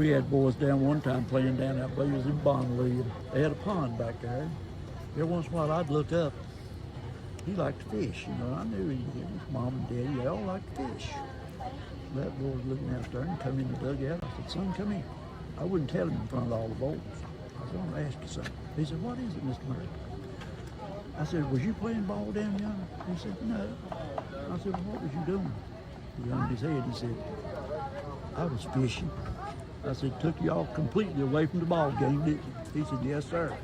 We had boys down one time playing down that way. It was in Bonnelly. They had a pond back there. Every once in a while I'd look up. He liked to fish, you know. I knew his mom and daddy, they all liked to fish. That boy was looking out there and come in the dugout. I said, son, come here. I wouldn't tell him in front of all the boys. I said, I want to ask you something. He said, what is it, Mr. Murray? I said, was you playing ball down yonder? He said, no. I said, well, what was you doing? He hung his head. He said, I was fishing. I said, took you all completely away from the ball game, didn't you? He said, yes, sir.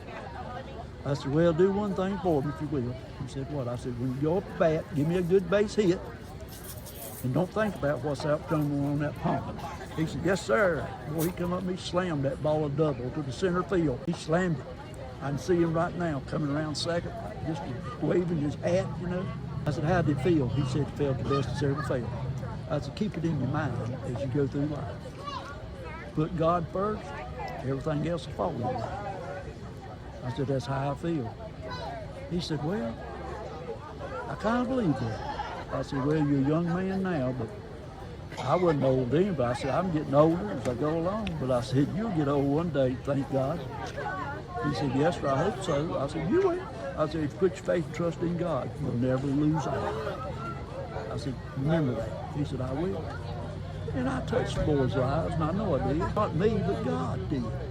I said, well, do one thing for me, if you will. He said, what? I said, when you go up the bat, give me a good base hit, and don't think about what's out coming on that pond. He said, yes, sir. Boy, he come up and he slammed that ball a double to the center field. He slammed it. I can see him right now coming around second, just waving his hat, you know. I said, how did it feel? He said, it felt the best it's ever felt. I said, keep it in your mind as you go through life. Put God first, everything else will fall in line. I said, that's how I feel. He said, well, I kind of believe that. I said, well, you're a young man now, but I wasn't old then, but I said, I'm getting older as I go along. But I said, you'll get old one day, thank God. He said, yes, sir, I hope so. I said, you will. I said, if you put your faith and trust in God, you'll never lose out. I said, remember that. He said, I will. And I touched the boys' lives, and I know I did. Not me, but God did.